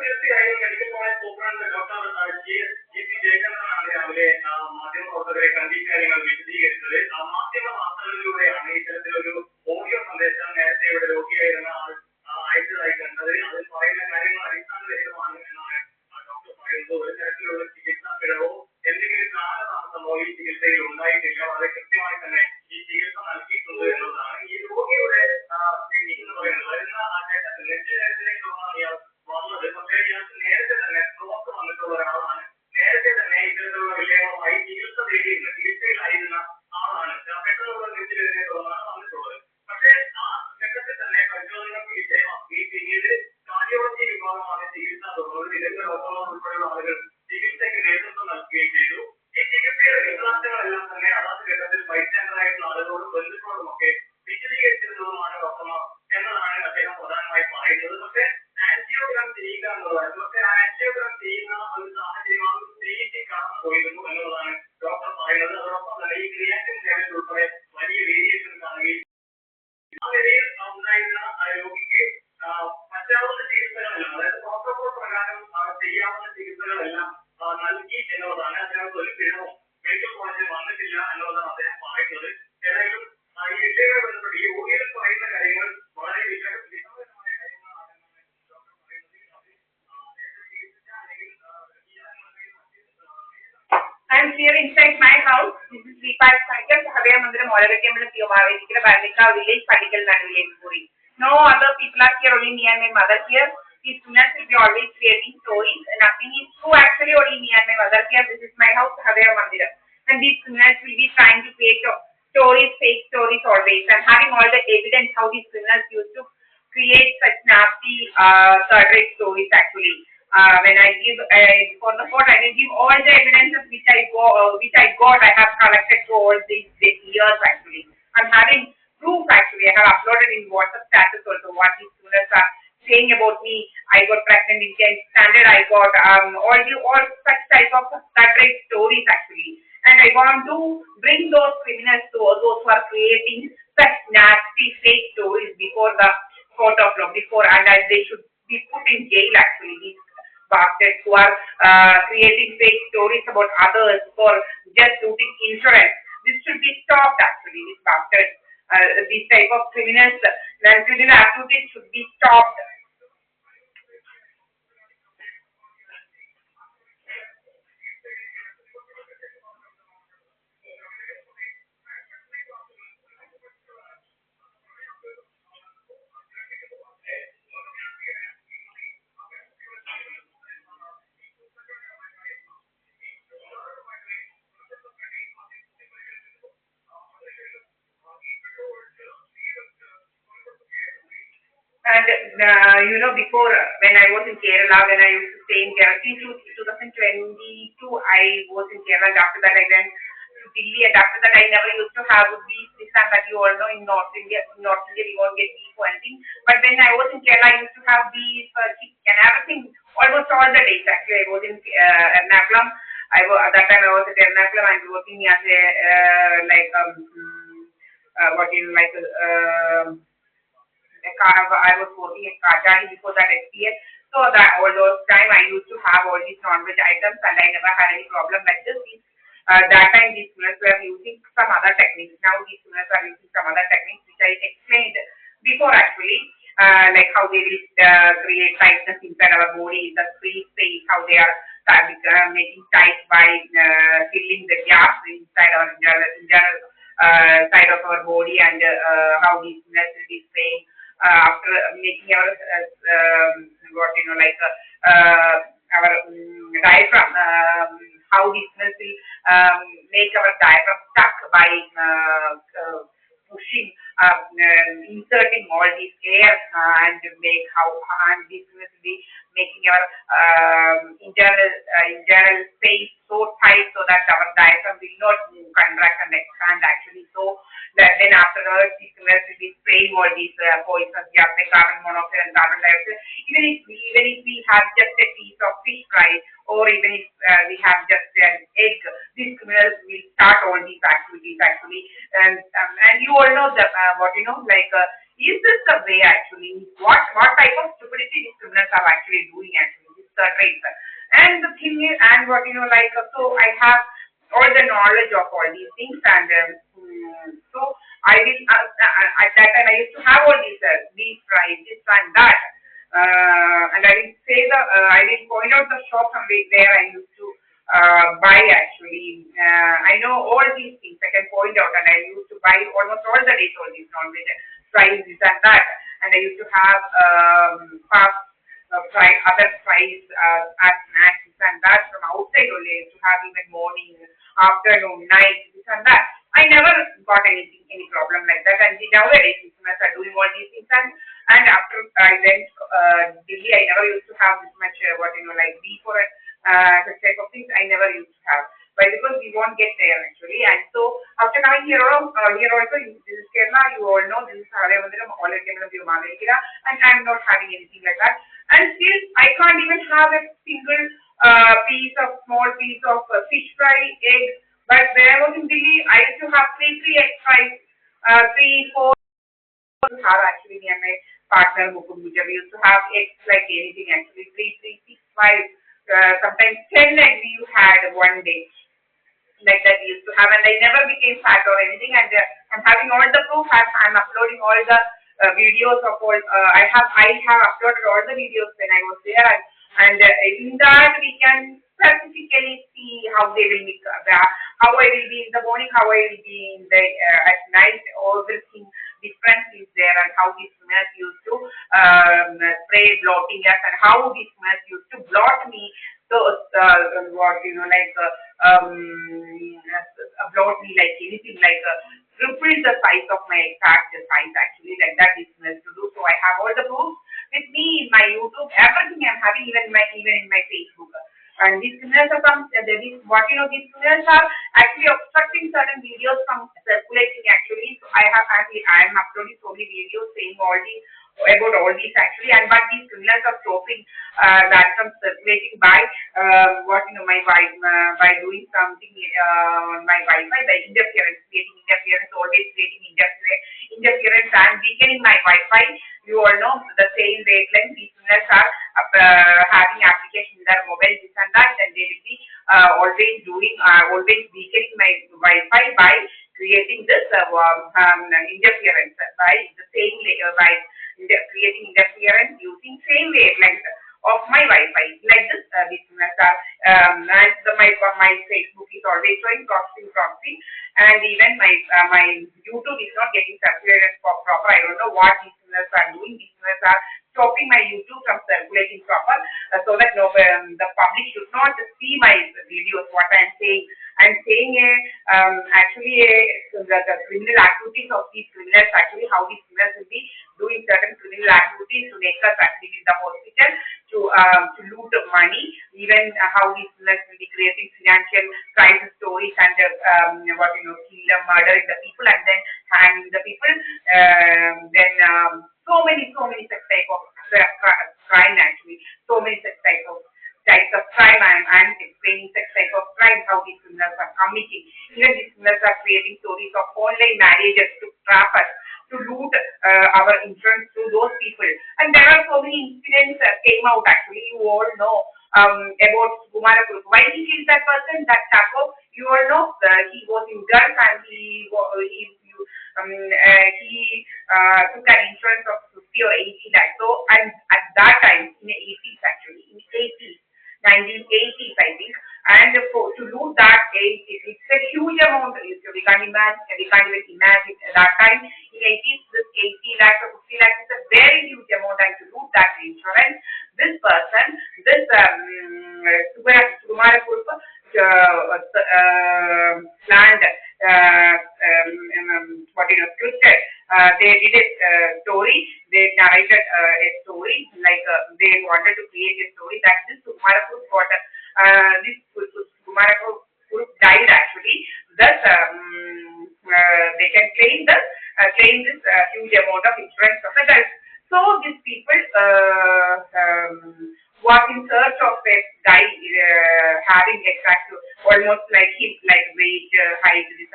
തീർച്ചയായും medical college superintendent doctor ജി.പി. ജയചന്ദ്രനാണ് രാവിലെ മാധ്യമപ്രവർത്തകരെ കണ്ടി കാര്യങ്ങൾ വിശദീകരിച്ചത്. മാധ്യമ വാർത്തകളിലൂടെയാണ് ഇത്തരത്തിലൊരു ഓഡിയോ സന്ദേശം നേരത്തെ ഇവിടെ രോഗിയായിരുന്ന ആൾ അയച്ചതായി കണ്ടത്. അതിൽ പറയുന്ന കാര്യങ്ങൾ അടിസ്ഥാനരഹിതമാണ് എന്നാണ് ഡോക്ടർ പറയുന്നത്. ഒരു തരത്തിലുള്ള ചികിത്സാ പിഴവോ എന്തെങ്കിലും കാലതാമസമോ ഈ ചികിത്സയിൽ ഉണ്ടായിട്ടില്ല. വളരെ കൃത്യമായി തന്നെ ഈ ചികിത്സ നൽകിയിട്ടുണ്ട് എന്നുള്ളതാണ്. ഈ രോഗിയുടെ സ്ഥിതി എന്ന് പറയുന്നത് വരുന്ന ഘട്ടത്തിൽ നെഞ്ചുവേദനയെ തുടർന്നാണ് ഇയാൾ വന്നത്. പക്ഷേ ഇയാൾക്ക് നേരത്തെ തന്നെ സ്ട്രോക്ക് വന്നിട്ടുള്ള ഒരാളാണ്. നേരത്തെ തന്നെ ഇത്തരത്തിലുള്ള വിഷയങ്ങളുമായി ചികിത്സ തേടിയിരുന്ന ചികിത്സയിലായിരുന്ന ആളാണ്. പെട്ടെന്നുള്ള നെഞ്ചുവേദനയെ തുടർന്നാണ് വന്നിട്ടുള്ളത്. പക്ഷേ ആ ഘട്ടത്തിൽ തന്നെ പരിശോധനകൾക്ക് വിധേയമാക്കി പിന്നീട് കാർഡിയോളജി വിഭാഗമാണ് ചികിത്സ തുടർന്നത്. വിദഗ്ധ ഡോക്ടർമാർ ഉൾപ്പെടെയുള്ള ആളുകൾ ചികിത്സയ്ക്ക് നേതൃത്വം നൽകുകയും ചെയ്തു. ഈ ചികിത്സയുടെ വിശദാംശങ്ങളെല്ലാം തന്നെ അതാത് ഘട്ടത്തിൽ ബൈസ്റ്റാൻഡറായിട്ടുള്ള ആളുകളോടും ബന്ധുക്കളോടും ഒക്കെ വിശദീകരിച്ചിരുന്നതുമാണ് ഡോക്ടർമാർ എന്നതാണ് അദ്ദേഹം പ്രധാനമായി പറയുന്നത്. പക്ഷേ ആൻജിയോഗ്രാം ചെയ്യുക എന്നുള്ളതാണ്. പക്ഷേ ആൻജിയോഗ്രാം ചെയ്യുന്ന ഒരു സാഹചര്യം ആ ഒരു സ്റ്റേജിൽ കടന്നു പോയിരുന്നു എന്നുള്ളതാണ് ഡോക്ടർ പറയുന്നത്. അതോടൊപ്പം തന്നെ ഈ ക്രിയാറ്റിൻ ലെവൽ ഉൾപ്പെടെ വലിയ വേരിയേഷൻ കാണുകയും ആ നിലയിൽ ഉണ്ടായിരുന്ന രോഗിക്ക് പറ്റാവുന്ന ചികിത്സകളെല്ലാം, അതായത് പ്രോട്ടോകോൾ പ്രകാരം ചെയ്യാവുന്ന ചികിത്സകളെല്ലാം നൽകി എന്നുള്ളതാണ്. അതിനകത്ത് ഒരു പിഴവും മെഡിക്കൽ കോളേജിൽ വന്നിട്ടില്ല എന്നുള്ളതാണ് അദ്ദേഹം പറയുന്നത്. ഏതായാലും ഈ വിഷയവുമായി ബന്ധപ്പെട്ട് ഈ ഓഡിയോയിൽ പറയുന്ന കാര്യങ്ങൾ വളരെ വിശദമായ കാര്യങ്ങളാണ് ഡോക്ടർ പറയുന്നത്. I'm here inside my house. This is Deepa. Sahadeva, Mandiram, Olakettyambalam, Mavelikara, Bharanicavu village, Puri. No other people are here, only me and my mother here. These students will be always creating stories. Nothing is true, actually, only me and my mother here. This is my house, Sahadeva Mandiram. And these criminals will be trying to create stories, fake stories always, and having all the evidence how these criminals used to create such nasty third-rate stories actually. When I give for the court, I will give all the evidences which I got. I have collected through all these years actually. I'm having proof actually. I have uploaded in WhatsApp status also what these students are saying about me. I got pregnant in 10th standard. I got all such type of third-rate stories actually. And I want to bring those criminals to those who are creating such nasty fake stories before the court of law, and they should be put in jail actually. These bastards who are creating fake stories about others for just looting insurance. This should be stopped actually. These bastards, these type of criminals, criminal activities should be stopped. And before when I was in Kerala, when I used to stay in Kerala, in 2022, I was in Kerala. And after that, I went to Delhi, and after that, I never used to have beef. This and that, you all know, in North India, we won't get beef or anything. But when I was in Kerala, I used to have beef, chicken, everything, almost all the days. Actually, I was in Ernakulam. At that time, I was at Ernakulam and working as I was working at Kajari before that SPS. So that all those time I used to have all these non-veg items and I never had any problem like this. That time these students were using some other techniques. Now these students are using some other techniques which I explained before actually. Like how they will create tightness inside our body, the free space, how they are making tight by filling the gaps inside our internal side of our body, and how these students will be spraying after making our our diaphragm, how these cells will make our diaphragm stuck by pushing, inserting all these air and make how and this will be making our internal space so tight so that our diaphragm will not move, contract and expand actually. So that then afterwards these cells will be spraying all these poisonous gas like carbon monoxide and carbon dioxide. Even if we have just a piece of fish fry, or even if we have just an egg, these criminals will start all these activities. stupidity actually, and you all know that is this the way actually? What type of stupidity these criminals are actually doing actually? This traits. And the thing is, and so I have all the knowledge of all these things, and so I did at that time I used to have all these price, this and that, and I did say I did point out the shop from where I used to buy actually. I know all these things I can point out, and I used to buy almost all the days all these non-veg fries, this and that, and I used to have fast other fries as snacks, this and that from outside only. I used to have even morning, afternoon, night, this and that. I never got any problem like that. And nowadays, customers are doing all these things. And after I went Delhi, I never used to have this much beef or such type of things. I never used to have. Why? Because we won't get there actually. And so after coming here also this is Kerala, you all know this is Sahadeva, Olakettyambalam, Mavelikara, and I'm not having anything like that. And still, I can't even have a single small piece of fish fry, egg. But when I was in Delhi, I used to have three egg fries, 3, 4. Have actually me and my partner Mukunduja. We used to have eggs like anything actually, 3, 3, 6, 5, sometimes 10 eggs you had one day. Like that we used to have, and I never became fat or anything. And I'm having all the proof. I'm uploading all the videos of all. I have uploaded all the videos when I was there, and in that we can specifically see how they will be, how I will be in the morning, how I will be in the at night. Everything difference is there, and how these swimmers used to spray blotting us, and how these swimmers used to blot me. So blot me like anything, triple the size of my exact size actually, like that is to do. So I have all the proofs with me in my YouTube, everything I'm having, even in my Facebook. And these criminals are these criminals are actually obstructing certain videos from circulating actually. So I am uploading so many videos saying about all these actually, but these criminals are stopping that from circulating by by doing something on my Wi-Fi, by creating interference, always creating interference and weakening my Wi-Fi. You all know the same wavelength these criminals are having application in their mobile, this and that, and they will be always weakening my Wi-Fi by creating this interference by the same by creating interference using same wavelength of my Wi-Fi. Like this, these criminals are my Facebook is always showing proxy, and even my YouTube is not getting circulated proper. I don't know what these criminals are doing. These criminals are stopping my YouTube from circulating proper, so that the public should not see my videos. What I'm saying actually the criminal activities of these criminals, actually how these criminals will be doing certain criminal activities to make us actually in the hospital to loot money. Even how these criminals will be creating financial crisis stories and murdering the people and then hanging the people. Then so many such type of crime actually. So many such types of crime. I'm explaining such type of crime how these criminals are committing. Even these criminals are creating stories of online marriages to trap us, to loot our insurance to those people. And there are so many incidents came out actually. You all know about Bharanicavu. Why he killed that person, that Chaco? You all know he was in Gulf and he took an insurance of 50 or 80 lakhs. So, and at that time, in the 80s actually, in the 80s, 1980s I think, and to lose that it's a huge amount. We can't even imagine at that time. In 80s, this 80 lakhs or 50 lakhs is a very huge amount, and to lose that insurance, this person, this Bharanicavu planned scripted. They did a story. They narrated a story they wanted to create a story that this Bharanicavu got this Bharanicavu died actually. Thus, they can claim this huge amount of insurance from the Gulf. So these people was in search of a guy having exact almost like him, like weight, height, this and